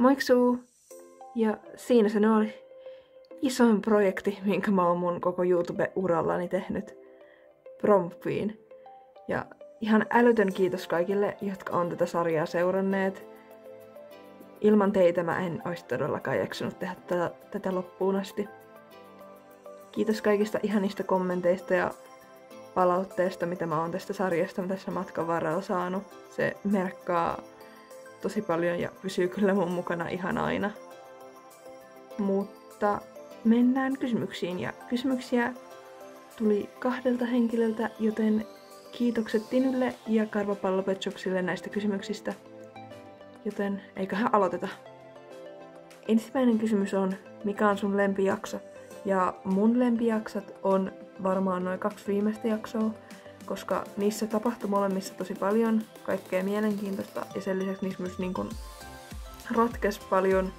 Moiksuu! Ja siinä se oli isoin projekti, minkä mä oon mun koko YouTube-urallani tehnyt. Prom Queen. Ja ihan älytön kiitos kaikille, jotka on tätä sarjaa seuranneet. Ilman teitä mä en olisi todellakaan jaksanut tehdä tätä loppuun asti. Kiitos kaikista ihanista kommenteista ja palautteesta, mitä mä oon tästä sarjasta tässä matkan varrella saanut. Se merkkaa tosi paljon ja pysyy kyllä mun mukana ihan aina. Mutta mennään kysymyksiin, ja kysymyksiä tuli 2 henkilöltä, joten kiitokset Tinylle ja Karvapallopetsuksille näistä kysymyksistä. Joten eiköhän aloiteta. Ensimmäinen kysymys on, mikä on sun lempijakso? Ja mun lempijaksot on varmaan noin 2 viimeistä jaksoa, koska niissä tapahtui molemmissa tosi paljon kaikkea mielenkiintoista, ja sen lisäksi niissä myös ratkesi paljon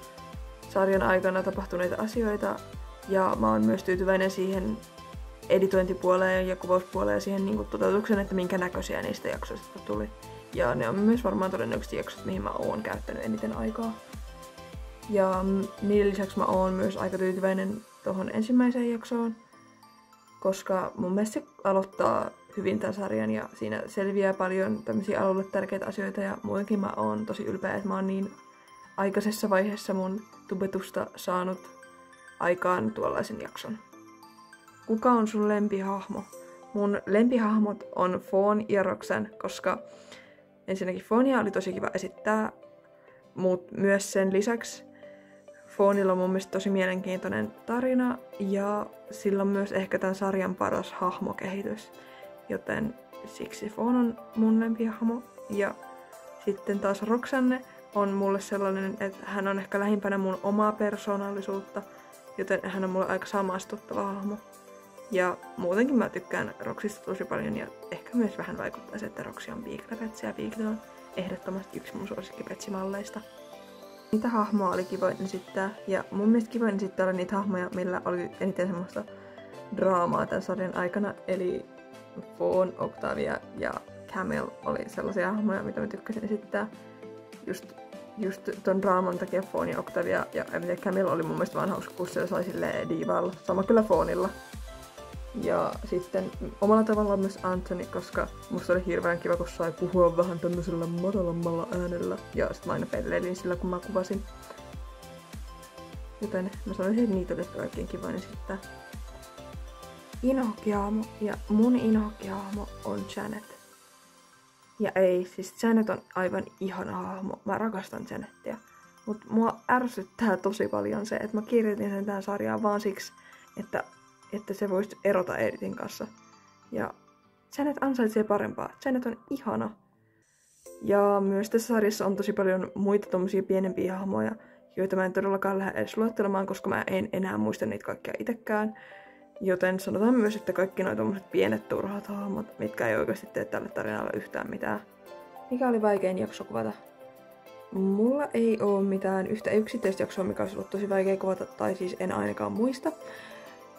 sarjan aikana tapahtuneita asioita, ja mä oon myös tyytyväinen siihen editointipuoleen ja kuvauspuoleen ja siihen toteutukseen, että minkä näköisiä niistä jaksoista tuli. Ja ne on myös varmaan todennäköisesti jaksot, mihin mä oon käyttänyt eniten aikaa. Ja niiden lisäksi mä oon myös aika tyytyväinen tuohon ensimmäiseen jaksoon, koska mun mielestä se aloittaa hyvin tämän sarjan ja siinä selviää paljon tämmöisiä alulle tärkeitä asioita, ja muutenkin mä oon tosi ylpeä, että mä oon niin aikaisessa vaiheessa mun tubetusta saanut aikaan tuollaisen jakson. Kuka on sun lempihahmo? Mun lempihahmot on Fawn ja Roxanne, koska ensinnäkin Fawnia oli tosi kiva esittää, mutta myös sen lisäksi Fawnilla on mun mielestä tosi mielenkiintoinen tarina, ja sillä on myös ehkä tämän sarjan paras hahmokehitys, joten siksi Fawn on mun lempihahmo. Ja sitten taas Roxanne on mulle sellainen, että hän on ehkä lähimpänä mun omaa persoonallisuutta, joten hän on mulle aika samastuttava hahmo. Ja muutenkin mä tykkään Roxista tosi paljon, ja ehkä myös vähän vaikuttaa se, että Roxy on Beagle-petsi, ja Beagle on ehdottomasti yksi mun suosikkipetsimalleista. Niitä hahmoa oli kivoin esittää, ja mun mielestä kivoin esittää oli niitä hahmoja, millä oli eniten semmoista draamaa tämän sarjan aikana, eli Fawn, Octavia ja Camille oli sellaisia hahmoja, mitä mä tykkäsin esittää. Just ton draaman takia Fawn ja Octavia ja Camille oli mun mielestä vaan hauska, kun se sai silleen diivalla. Sama kyllä Fawnilla. Ja sitten omalla tavallaan myös Anthony, koska musta oli hirveän kiva, kun sai puhua vähän tämmöisellä matalammalla äänellä. Ja sit mä aina pelleilin sillä, kun mä kuvasin. Joten mä sanoisin, että niitä olisi oikein kiva esittää. Inhokkihahmo, ja mun inhokkihahmo on Janet. Ja ei, siis Janet on aivan ihana hahmo. Mä rakastan Janettia. Mut mua ärsyttää tosi paljon se, että mä kirjoitin sen tähän sarjaan vaan siksi, että se voisi erota Editin kanssa. Ja Janet ansaitsee parempaa. Janet on ihana. Ja myös tässä sarjassa on tosi paljon muita tommosia pienempiä hahmoja, joita mä en todellakaan lähde edes luettelemaan, koska mä en enää muista niitä kaikkia itekään. Joten sanotaan myös, että kaikki nuo tommoset pienet turhat hahmot, mitkä ei oikeasti tee tälle tarinalle yhtään mitään. Mikä oli vaikein jakso kuvata? Mulla ei oo mitään yhtä yksittäistä jaksoa, mikä olisi ollut tosi vaikea kuvata, tai siis en ainakaan muista.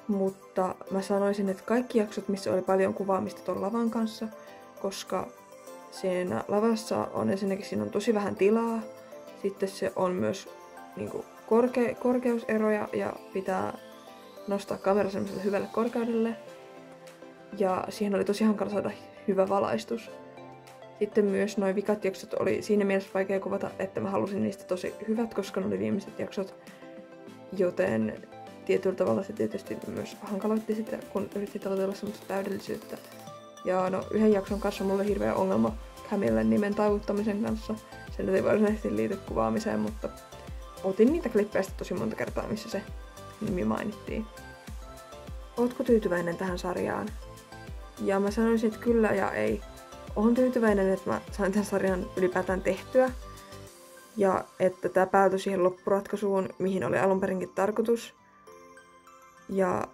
Mutta mä sanoisin, että kaikki jaksot, missä oli paljon kuvaamista ton lavan kanssa, koska siinä lavassa on ensinnäkin siinä on tosi vähän tilaa, sitten se on myös korkeuseroja ja pitää nostaa kamera semmoiselle hyvälle korkeudelle, ja siihen oli tosi hankala saada hyvä valaistus. Sitten myös noin vikat jaksot oli siinä mielessä vaikea kuvata, että mä halusin niistä tosi hyvät, koska ne oli viimeiset jaksot, joten tietyllä tavalla se tietysti myös hankaloitti sitä, kun yritti tavoitella semmoista täydellisyyttä. Ja no, yhden jakson kanssa mulla oli hirveä ongelma Camillen nimen taivuttamisen kanssa. Se nyt ei varsinaisesti liity kuvaamiseen, mutta otin niitä klippejä tosi monta kertaa, missä se nimi mainittiin. Ootko tyytyväinen tähän sarjaan? Ja mä sanoisin, että kyllä ja ei. Oon tyytyväinen, että mä sain tämän sarjan ylipäätään tehtyä. Ja että tää päätyi siihen loppuratkaisuun, mihin oli alunperinkin tarkoitus. Ja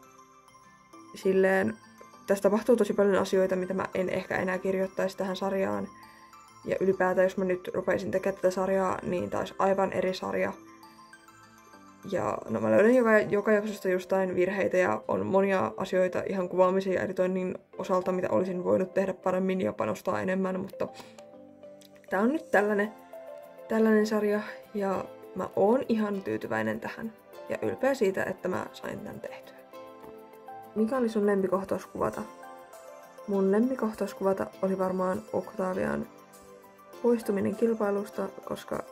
silleen, tässä tapahtuu tosi paljon asioita, mitä mä en ehkä enää kirjoittaisi tähän sarjaan. Ja ylipäätään, jos mä nyt rupeisin tekemään tätä sarjaa, niin tää olisi aivan eri sarja. Ja no mä löydän joka jaksosta jostain virheitä, ja on monia asioita ihan kuvaamisen ja editoinnin osalta, mitä olisin voinut tehdä paremmin ja panostaa enemmän, mutta tää on nyt tällainen sarja, ja mä oon ihan tyytyväinen tähän ja ylpeä siitä, että mä sain tän tehtyä. Mikä oli sun lempikohtaus kuvata? Mun lempikohtaus kuvata oli varmaan Octavian poistuminen kilpailusta, koska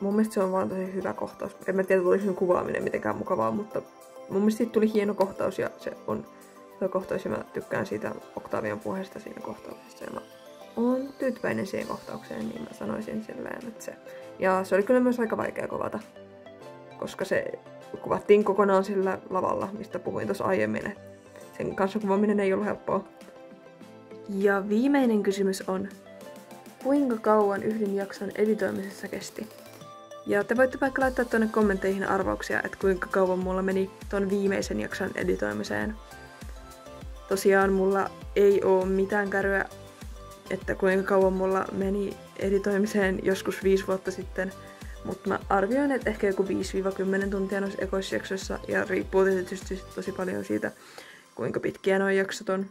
mun mielestä se on vaan tosi hyvä kohtaus. En mä tiedä, oliko sen kuvaaminen mitenkään mukavaa, mutta mun mielestä siitä tuli hieno kohtaus ja se on hyvä kohtaus ja mä tykkään siitä Octavian puheesta siinä kohtauksessa. Ja mä oon tyytyväinen siihen kohtaukseen, niin mä sanoisin silleen, että se. Ja se oli kyllä myös aika vaikea kuvata, koska se kuvattiin kokonaan sillä lavalla, mistä puhuin tuossa aiemmin. Sen kanssa kuvaaminen ei ollut helppoa. Ja viimeinen kysymys on, kuinka kauan yhden jakson editoimisessa kesti? Ja te voitte vaikka laittaa tuonne kommentteihin arvauksia, että kuinka kauan mulla meni ton viimeisen jakson editoimiseen. Tosiaan mulla ei oo mitään kärryä, että kuinka kauan mulla meni editoimiseen joskus 5 vuotta sitten. Mutta mä arvioin, että ehkä joku 5-10 tuntia noissa ekoisjaksoissa. Ja riippuu tietysti tosi paljon siitä, kuinka pitkiä nuo jaksot on.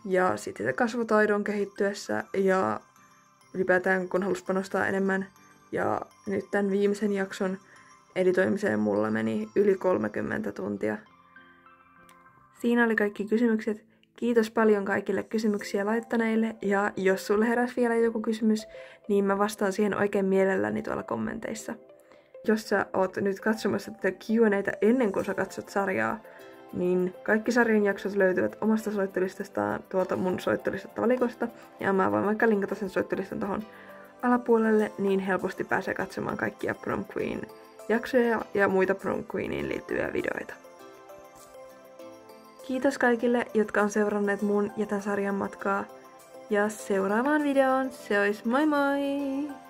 Ja sitten se kasvotaidon kehittyessä ja ylipäätään kun halus panostaa enemmän. Ja nyt tämän viimeisen jakson editoimiseen mulla meni yli 30 tuntia. Siinä oli kaikki kysymykset. Kiitos paljon kaikille kysymyksiä laittaneille. Ja jos sulle heräsi vielä joku kysymys, niin mä vastaan siihen oikein mielelläni tuolla kommenteissa. Jos sä oot nyt katsomassa tätä Q&A:tä ennen kuin sä katsot sarjaa, niin kaikki sarjan jaksot löytyvät omasta soittolistastaan tuolta mun soittolistavalikosta. Ja mä voin vaikka linkata sen soittolistan tohon alapuolelle, niin helposti pääsee katsomaan kaikkia Prom Queen jaksoja ja muita Prom Queeniin liittyviä videoita. Kiitos kaikille, jotka on seuranneet mun ja tän sarjan matkaa. Ja seuraavaan videoon se olisi moi moi!